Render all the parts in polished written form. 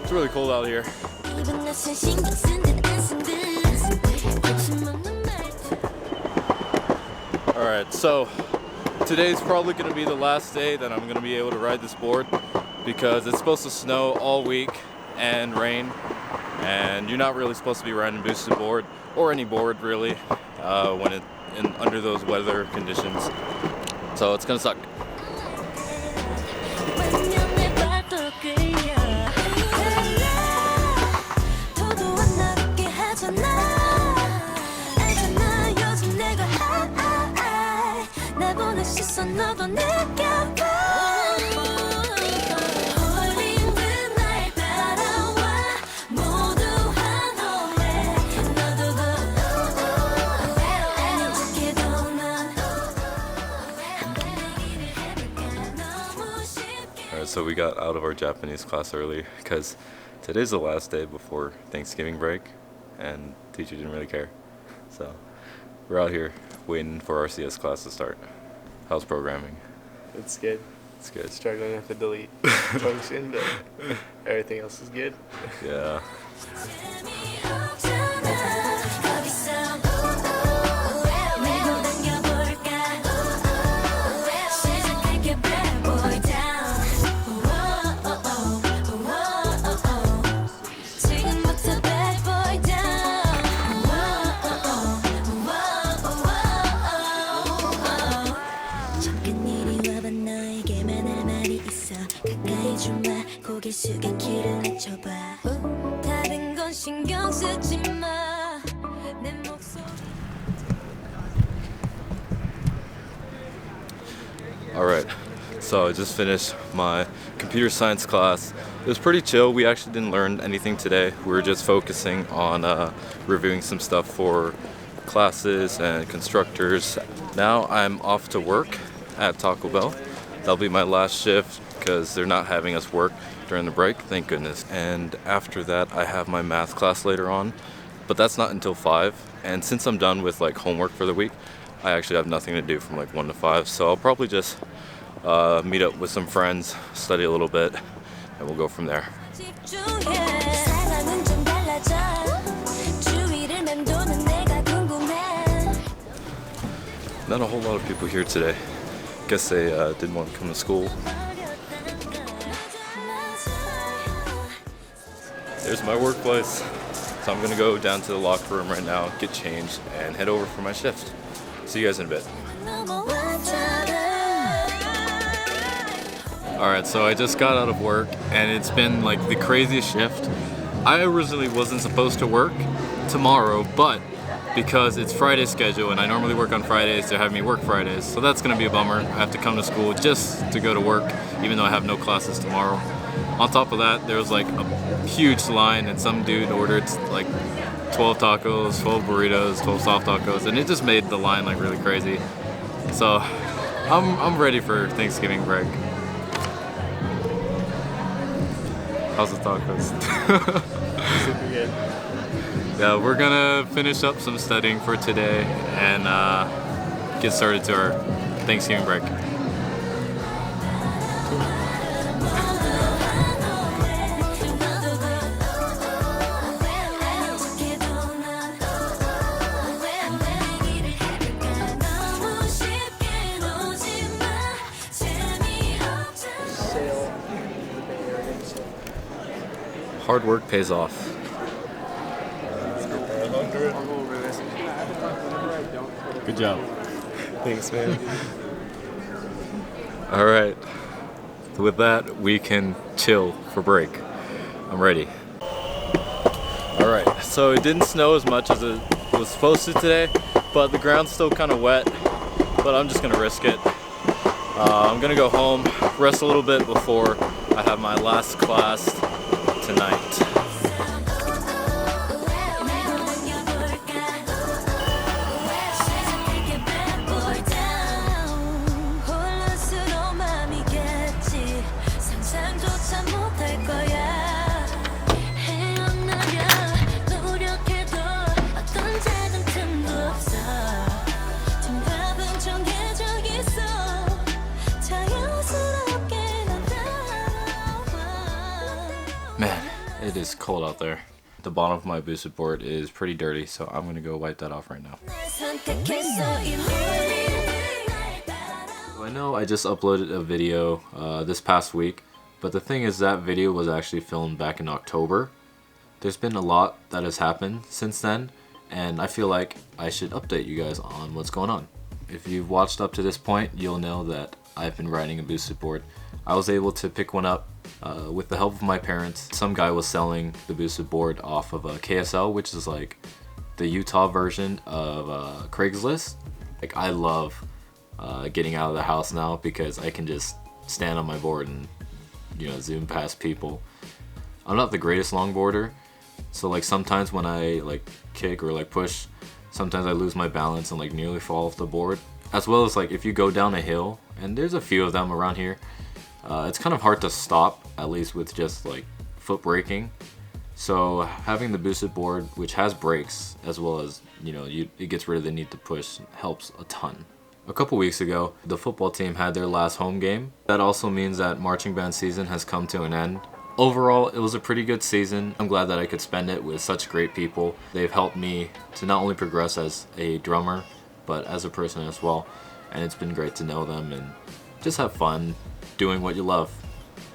It's really cold out here. Alright, so today's probably going to be the last day that I'm going to be able to ride this board because it's supposed to snow all week and rain, and you're not really supposed to be riding a boosted board or any board really when under those weather conditions. So it's going to suck. So we got out of our Japanese class early because today's the last day before Thanksgiving break and the teacher didn't really care. So we're out here waiting for our CS class to start. How's programming? It's good. It's good. Struggling with the delete function, but everything else is good. Yeah. Alright, so I just finished my computer science class. It was pretty chill. We actually didn't learn anything today. We were just focusing on reviewing some stuff for classes and constructors. Now I'm off to work at Taco Bell. That'll be my last shift because they're not having us work during the break, thank goodness. And after that I have my math class later on, but that's not until 5. And since I'm done with like homework for the week, I actually have nothing to do from like 1 to 5, so I'll probably just meet up with some friends, study a little bit, and we'll go from there. Not a whole lot of people here today. Guess they didn't want to come to school. There's my workplace. So I'm gonna go down to the locker room right now, get changed, and head over for my shift. See you guys in a bit. Alright, so I just got out of work and it's been like the craziest shift. I originally wasn't supposed to work tomorrow, but because it's Friday schedule and I normally work on Fridays, they're having me work Fridays. So that's gonna be a bummer. I have to come to school just to go to work, even though I have no classes tomorrow. On top of that, there was like a huge line and some dude ordered like 12 tacos, 12 burritos, 12 soft tacos, and it just made the line like really crazy. So I'm ready for Thanksgiving break. How's the tacos? Super good. Yeah, we're gonna finish up some studying for today and get started to our Thanksgiving break. Hard work pays off. Good job. Thanks, man. All right. With that, we can chill for break. I'm ready. All right. So it didn't snow as much as it was supposed to today, but the ground's still kind of wet. But I'm just gonna risk it. I'm gonna go home, rest a little bit before I have my last class tonight. It's cold out there. The bottom of my boosted board is pretty dirty, so I'm gonna go wipe that off right now. So I know I just uploaded a video this past week, but the thing is that video was actually filmed back in October. There's been a lot that has happened since then, and I feel like I should update you guys on what's going on. If you've watched up to this point, you'll know that I've been riding a boosted board. I was able to pick one up with the help of my parents. Some guy was selling the boosted board off of a KSL, which is like the Utah version of Craigslist. Like, I love getting out of the house now because I can just stand on my board and, you know, zoom past people. I'm not the greatest longboarder, so like sometimes when I like kick or like push, sometimes I lose my balance and like nearly fall off the board. As well as like if you go down a hill, and there's a few of them around here, it's kind of hard to stop, at least with just like foot braking. So having the boosted board, which has brakes, as well as, you know, it gets rid of the need to push, helps a ton. A couple weeks ago, the football team had their last home game. That also means that marching band season has come to an end. Overall, it was a pretty good season. I'm glad that I could spend it with such great people. They've helped me to not only progress as a drummer, but as a person as well. And it's been great to know them and just have fun doing what you love.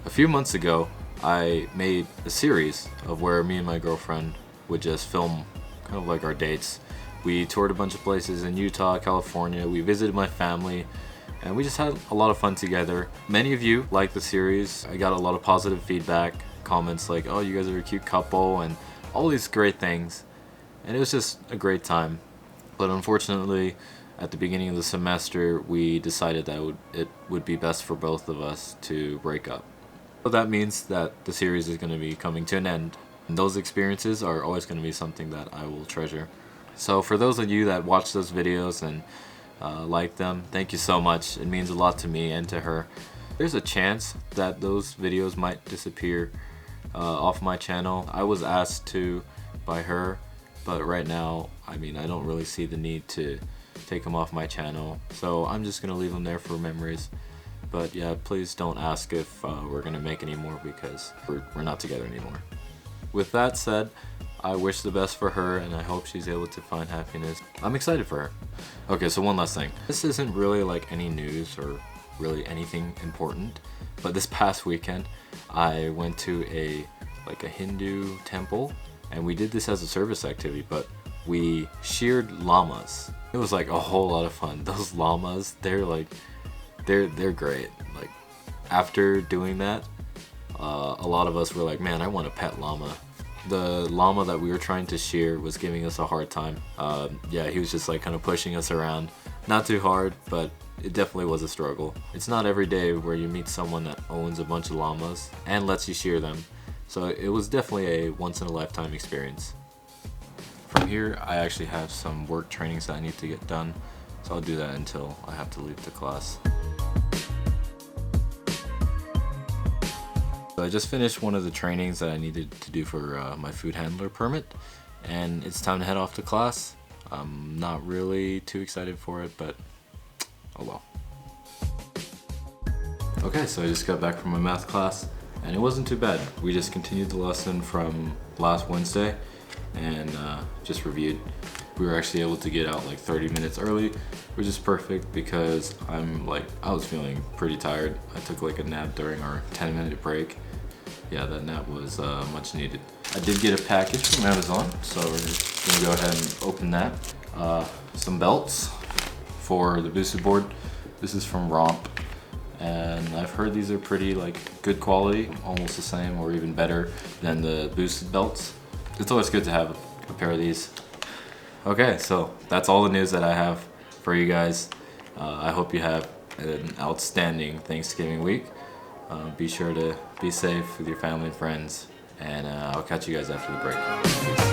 A few months ago, I made a series of where me and my girlfriend would just film kind of like our dates. We toured a bunch of places in Utah, California. We visited my family, and we just had a lot of fun together. Many of you liked the series. I got a lot of positive feedback, comments like, oh, you guys are a cute couple, and all these great things. And it was just a great time. But unfortunately, at the beginning of the semester, we decided that it would be best for both of us to break up. So that means that the series is going to be coming to an end. And those experiences are always going to be something that I will treasure. So for those of you that watch those videos and like them, thank you so much. It means a lot to me and to her. There's a chance that those videos might disappear off my channel. I was asked to by her, but right now, I mean, I don't really see the need to take them off my channel. So I'm just gonna leave them there for memories. But yeah, please don't ask if we're gonna make any more because we're not together anymore. With that said, I wish the best for her and I hope she's able to find happiness. I'm excited for her. Okay, so one last thing. This isn't really like any news or really anything important, but this past weekend I went to a Hindu temple, and we did this as a service activity, but we sheared llamas. It was like a whole lot of fun. Those llamas, they're great. Like, after doing that, a lot of us were like, man, I want a pet llama. The llama that we were trying to shear was giving us a hard time. Yeah, he was just like kind of pushing us around. Not too hard, but it definitely was a struggle. It's not every day where you meet someone that owns a bunch of llamas and lets you shear them. So it was definitely a once-in-a-lifetime experience. From here, I actually have some work trainings that I need to get done, so I'll do that until I have to leave the class. So I just finished one of the trainings that I needed to do for my food handler permit, and it's time to head off to class. I'm not really too excited for it, but oh well. Okay, so I just got back from my math class, and it wasn't too bad. We just continued the lesson from last Wednesday and just reviewed. We were actually able to get out like 30 minutes early, which is perfect because I was feeling pretty tired. I took like a nap during our 10-minute break. Yeah, that nap was much needed. I did get a package from Amazon, so we're just gonna go ahead and open that. Some belts for the boosted board. This is from Romp, and I've heard these are pretty good quality, almost the same or even better than the boosted belts. It's always good to have a pair of these. Okay, so that's all the news that I have for you guys. I hope you have an outstanding Thanksgiving week. Be sure to be safe with your family and friends, and I'll catch you guys after the break. Peace.